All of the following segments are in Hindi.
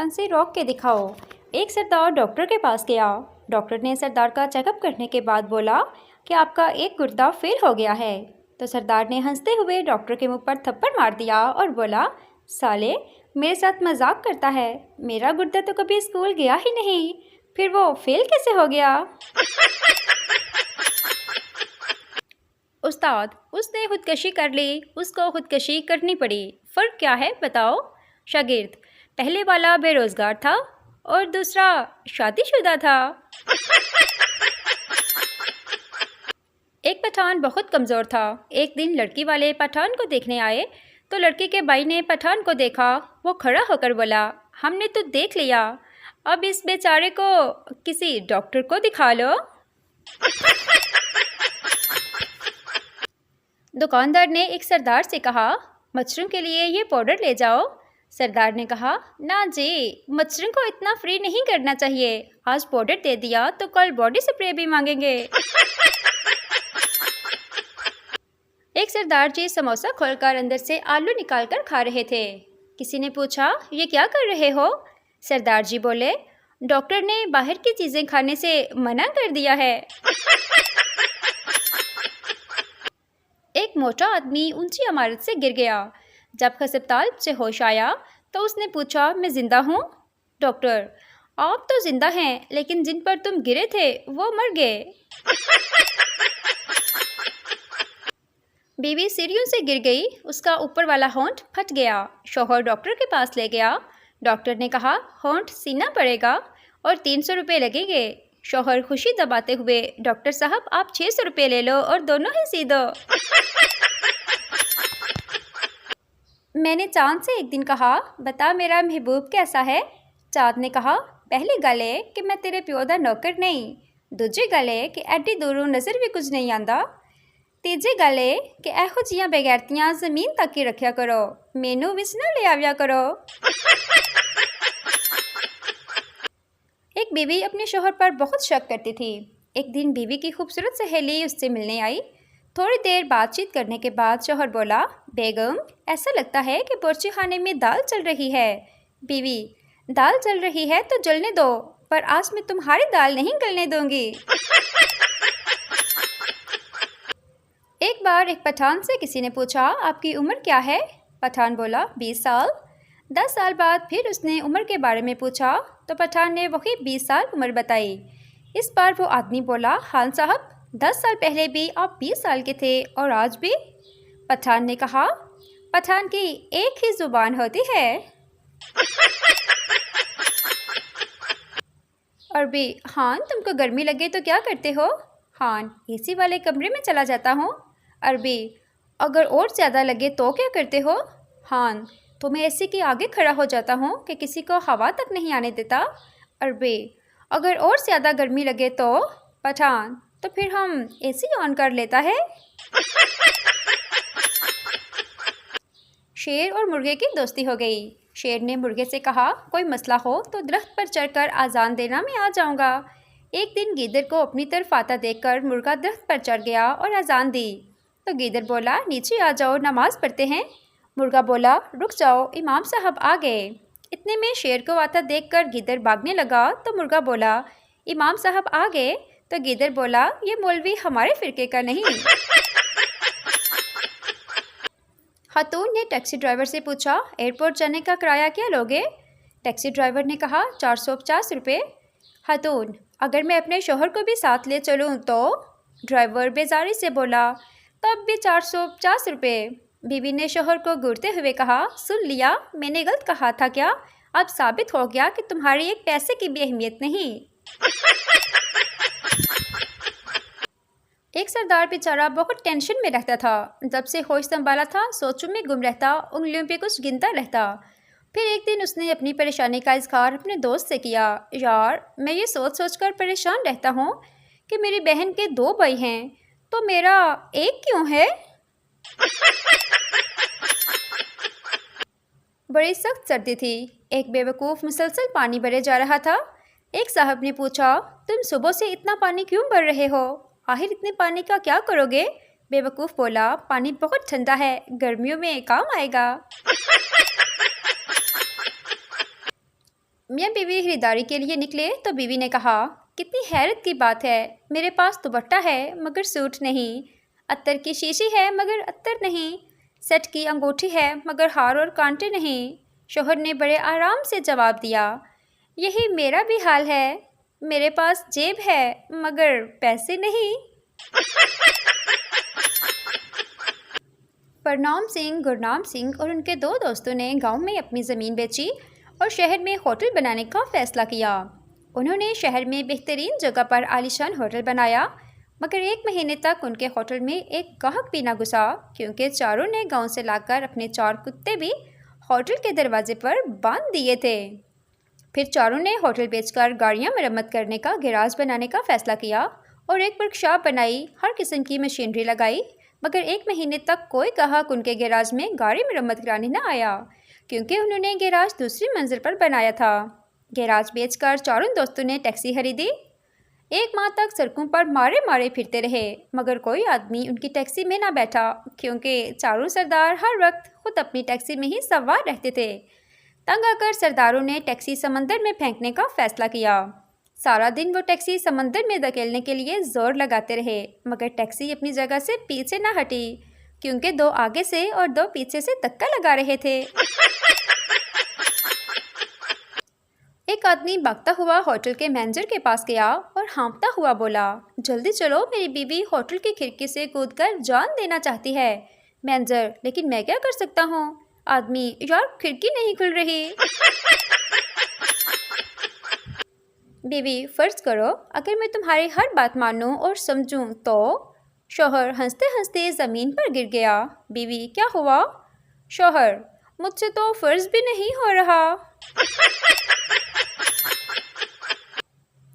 हंसी रोक के दिखाओ। एक सरदार डॉक्टर के पास गया। डॉक्टर ने सरदार का चेकअप करने के बाद बोला कि आपका एक गुर्दा फेल हो गया है। तो सरदार ने हंसते हुए डॉक्टर के मुंह पर थप्पड़ मार दिया और बोला, साले मेरे साथ मजाक करता है, मेरा गुर्दा तो कभी स्कूल गया ही नहीं, फिर वो फेल कैसे हो गया। उस्ताद, उसने खुदकशी कर ली, उसको खुदकशी करनी पड़ी, फ़र्क क्या है बताओ। शागिर्द, पहले वाला बेरोज़गार था और दूसरा शादीशुदा था। एक पठान बहुत कमज़ोर था। एक दिन लड़की वाले पठान को देखने आए तो लड़की के भाई ने पठान को देखा। वो खड़ा होकर बोला, हमने तो देख लिया, अब इस बेचारे को किसी डॉक्टर को दिखा लो। दुकानदार ने एक सरदार से कहा, मच्छरों के लिए ये पाउडर ले जाओ। सरदार ने कहा, ना जी, मच्छरों को इतना फ्री नहीं करना चाहिए, आज पाउडर दे दिया तो कल बॉडी स्प्रे भी मांगेंगे। एक सरदार जी समोसा खोलकर अंदर से आलू निकालकर खा रहे थे। किसी ने पूछा, ये क्या कर रहे हो। सरदार जी बोले, डॉक्टर ने बाहर की चीज़ें खाने से मना कर दिया है। एक मोटा आदमी ऊंची इमारत से गिर गया। जब अस्पताल से होश आया तो उसने पूछा, मैं जिंदा हूँ। डॉक्टर, आप तो जिंदा हैं, लेकिन जिन पर तुम गिरे थे वो मर गए। बीवी सीढ़ियों से गिर गई, उसका ऊपर वाला होंठ फट गया। शौहर डॉक्टर के पास ले गया। डॉक्टर ने कहा, होंठ सीना पड़ेगा और 300 रुपये लगेंगे। शौहर खुशी दबाते हुए, डॉक्टर साहब आप 600 रुपये ले लो और दोनों ही सी दो। मैंने चांद से एक दिन कहा, बता मेरा महबूब कैसा है। चांद ने कहा, पहली गल है कि मैं तेरे प्यो दा नौकर नहीं, दूजी गल है कि एडी दूरों नज़र भी कुछ नहीं आंदा, तीजी गल है कि एहो जियां बेगैरतियां जमीन तक ही रखिया करो, मैनू विच ना ले आविया करो। एक बीवी अपने शौहर पर बहुत शक करती थी। एक दिन बीवी की खूबसूरत सहेली उससे मिलने आई। थोड़ी देर बातचीत करने के बाद शौहर बोला, बेगम ऐसा लगता है कि बावर्ची खाने में दाल चल रही है। बीवी, दाल चल रही है तो जलने दो, पर आज मैं तुम्हारी दाल नहीं गलने दूंगी। एक बार एक पठान से किसी ने पूछा, आपकी उम्र क्या है। पठान बोला, 20 साल। 10 साल बाद फिर उसने उम्र के बारे में पूछा तो पठान ने वही 20 साल उम्र बताई। इस बार वो आदमी बोला, खान साहब 10 साल पहले भी आप 20 साल के थे और आज भी। पठान ने कहा, पठान की एक ही जुबान होती है। अरबी, खान तुमको गर्मी लगे तो क्या करते हो। खान, एसी वाले कमरे में चला जाता हूँ। अरबी, अगर और ज़्यादा लगे तो क्या करते हो। खान, तो मैं एसी के आगे खड़ा हो जाता हूँ कि किसी को हवा तक नहीं आने देता। अरबी, अगर और ज़्यादा गर्मी लगे तो। पठान, तो फिर हम एसी ऑन कर लेता है। शेर और मुर्गे की दोस्ती हो गई। शेर ने मुर्गे से कहा, कोई मसला हो तो दरख्त पर चढ़कर आज़ान देना, मैं आ जाऊँगा। एक दिन गीदड़ को अपनी तरफ आता देखकर मुर्गा दरख्त पर चढ़ गया और आज़ान दी। तो गीदड़ बोला, नीचे आ जाओ, नमाज पढ़ते हैं। मुर्गा बोला, रुक जाओ, इमाम साहब आ गए। इतने में शेर को आता देखकर गीदड़ भागने लगा तो मुर्गा बोला, इमाम साहब आ गए। तो गीदड़ बोला, ये मौलवी हमारे फिरके का नहीं। खातून ने टैक्सी ड्राइवर से पूछा, एयरपोर्ट जाने का किराया क्या लोगे। टैक्सी ड्राइवर ने कहा, 450 रुपये। खातून, अगर मैं अपने शौहर को भी साथ ले चलूँ तो। ड्राइवर बेजारी से बोला, तब भी 450 रुपये। बीवी ने शौहर को घूरते हुए कहा, सुन लिया, मैंने गलत कहा था क्या। अब साबित हो गया कि तुम्हारी एक पैसे की भी अहमियत नहीं। एक सरदार बेचारा बहुत टेंशन में रहता था। जब से होश संभाला था सोचों में गुम रहता, उंगलियों पे कुछ गिनता रहता। फिर एक दिन उसने अपनी परेशानी का इजहार अपने दोस्त से किया। यार, मैं ये सोच सोच कर परेशान रहता हूँ कि मेरी बहन के 2 भाई हैं तो मेरा एक क्यों है। बड़ी सख्त सर्दी थी। एक बेवकूफ़ मुसलसल पानी भरे जा रहा था। एक साहब ने पूछा, तुम सुबह से इतना पानी क्यों भर रहे हो, आखिर इतने पानी का क्या करोगे। बेवकूफ़ बोला, पानी बहुत ठंडा है, गर्मियों में काम आएगा। मियाँ बीवी खरीदारी के लिए निकले तो बीवी ने कहा, कितनी हैरत की बात है, मेरे पास दुपट्टा है मगर सूट नहीं, अत्तर की शीशी है मगर अत्तर नहीं, सेट की अंगूठी है मगर हार और कांटे नहीं। शोहर ने बड़े आराम से जवाब दिया, यही मेरा भी हाल है, मेरे पास जेब है मगर पैसे नहीं। परनाम सिंह, गुरनाम सिंह और उनके दो दोस्तों ने गांव में अपनी ज़मीन बेची और शहर में होटल बनाने का फ़ैसला किया। उन्होंने शहर में बेहतरीन जगह पर आलीशान होटल बनाया, मगर 1 महीने तक उनके होटल में एक ग्राहक भी ना घुसा, क्योंकि चारों ने गांव से लाकर अपने 4 कुत्ते भी होटल के दरवाजे पर बांध दिए थे। फिर चारों ने होटल बेचकर गाड़ियां मरम्मत करने का गैराज बनाने का फ़ैसला किया और एक वर्कशॉप बनाई, हर किस्म की मशीनरी लगाई, मगर 1 महीने तक कोई ग्राहक उनके गैराज में गाड़ी मरम्मत कराने न आया, क्योंकि उन्होंने गैराज दूसरी मंजिल पर बनाया था। गैराज बेचकर चारों दोस्तों ने टैक्सी खरीदी। 1 माह तक सड़कों पर मारे मारे फिरते रहे, मगर कोई आदमी उनकी टैक्सी में ना बैठा, क्योंकि चारों सरदार हर वक्त खुद अपनी टैक्सी में ही सवार रहते थे। तंग आकर सरदारों ने टैक्सी समंदर में फेंकने का फैसला किया। सारा दिन वो टैक्सी समंदर में धकेलने के लिए जोर लगाते रहे, मगर टैक्सी अपनी जगह से पीछे न हटी, क्योंकि 2 आगे से और 2 पीछे से धक्का लगा रहे थे। एक आदमी भागता हुआ होटल के मैनेजर के पास गया और हाँफता हुआ बोला, जल्दी चलो, मेरी बीवी होटल की खिड़की से कूदकर जान देना चाहती है। मैनेजर, लेकिन मैं क्या कर सकता हूँ? आदमी, यार खिड़की नहीं खुल रही। बीवी, फर्ज करो अगर मैं तुम्हारी हर बात मानूं और समझूं तो। शौहर हंसते हंसते ज़मीन पर गिर गया। बीवी, क्या हुआ? शौहर, मुझसे तो फर्ज भी नहीं हो रहा।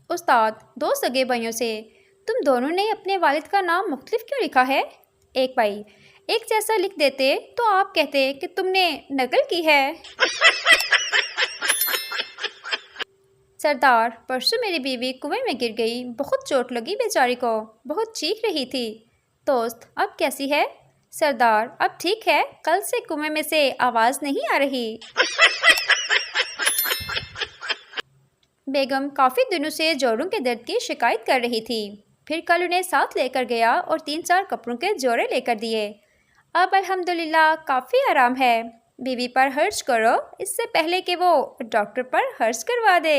उस्ताद, 2 सगे भाइयों से तुम दोनों ने अपने वालिद का नाम मुख्तलिफ क्यों लिखा है? एक भाई, एक जैसा लिख देते तो आप कहते कि तुमने नकल की है। सरदार, परसों मेरी बीवी कुएं में गिर गई, बहुत चोट लगी बेचारी को, बहुत चीख रही थी। दोस्त, अब कैसी है? सरदार, अब ठीक है, कल से कुएं में से आवाज़ नहीं आ रही। बेगम काफ़ी दिनों से जोड़ों के दर्द की शिकायत कर रही थी। फिर कल उन्हें साथ लेकर गया और 3-4 कपड़ों के जोड़े लेकर दिए। अब अल्हम्दुलिल्लाह काफ़ी आराम है। बीवी पर हर्ज करो, इससे पहले कि वो डॉक्टर पर हर्ज करवा दे।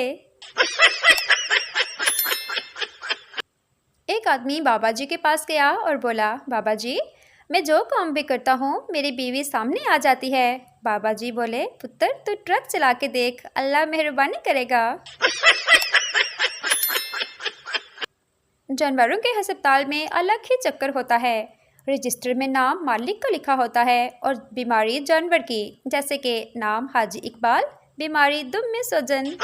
एक आदमी बाबा जी के पास गया और बोला, बाबा जी, मैं जो काम भी करता हूँ मेरी बीवी सामने आ जाती है। बाबा जी बोले, पुत्र तू ट्रक चला के देख, अल्लाह मेहरबानी करेगा। जानवरों के अस्पताल में अलग ही चक्कर होता है। रजिस्टर में नाम मालिक का लिखा होता है और बीमारी जानवर की, जैसे कि नाम हाजी इकबाल, बीमारी दुम में सोजन।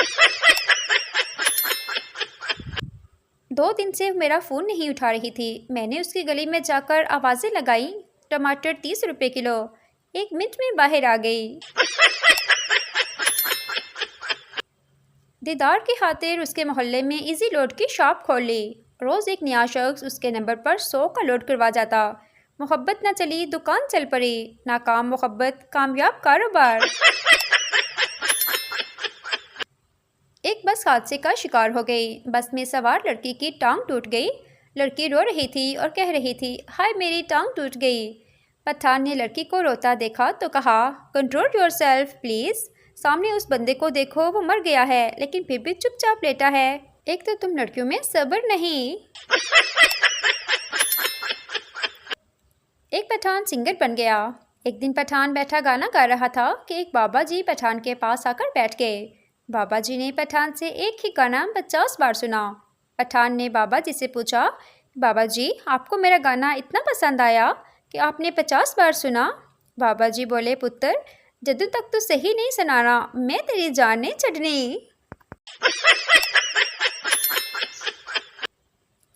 2 दिन से मेरा फ़ोन नहीं उठा रही थी। मैंने उसकी गली में जाकर आवाज़ें लगाई। टमाटर 30 रुपये किलो। 1 मिनट में बाहर आ गई। दीदार की खातिर उसके मोहल्ले में इजी लोड की शॉप खोल ली। रोज़ एक नया शख्स उसके नंबर पर 100 का लोड करवा जाता। मोहब्बत न चली, दुकान चल पड़ी। नाकाम मोहब्बत, कामयाब कारोबार। एक बस हादसे का शिकार हो गई। बस में सवार लड़की की टांग टूट गई। लड़की रो रही थी और कह रही थी, हाय मेरी टांग टूट गई। पठान ने लड़की को रोता देखा तो कहा, कंट्रोल योरसेल्फ प्लीज़। सामने उस बंदे को देखो, वो मर गया है लेकिन फिर भी चुपचाप लेटा है। एक तो तुम लड़कियों में सब्र नहीं। एक पठान सिंगर बन गया। एक दिन पठान बैठा गाना गा रहा था कि एक बाबा जी पठान के पास आकर बैठ गए। बाबा जी ने पठान से एक ही गाना 50 बार सुना। पठान ने बाबा जी से पूछा, बाबा जी आपको मेरा गाना इतना पसंद आया कि आपने 50 बार सुना? बाबा जी बोले, पुत्र जदों तक तो सही नहीं सुनाना मैं तेरी जान नहीं छड़नी।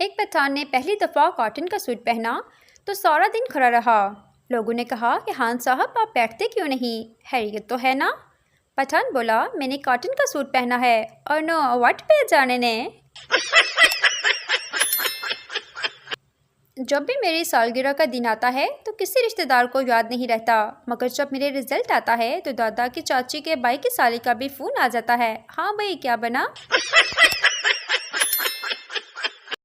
एक पठान ने पहली दफ़ा कॉटन का सूट पहना तो सारा दिन खड़ा रहा। लोगों ने कहा कि खान साहब आप बैठते क्यों नहीं, हैरियत तो है ना? पठान बोला, मैंने कॉटन का सूट पहना है और नो व्हाट पे जाने ने। जब भी मेरी सालगिरह का दिन आता है तो किसी रिश्तेदार को याद नहीं रहता, मगर जब मेरे रिजल्ट आता है तो दादा की चाची के भाई की साली का भी फ़ोन आ जाता है। हाँ भाई, क्या बना?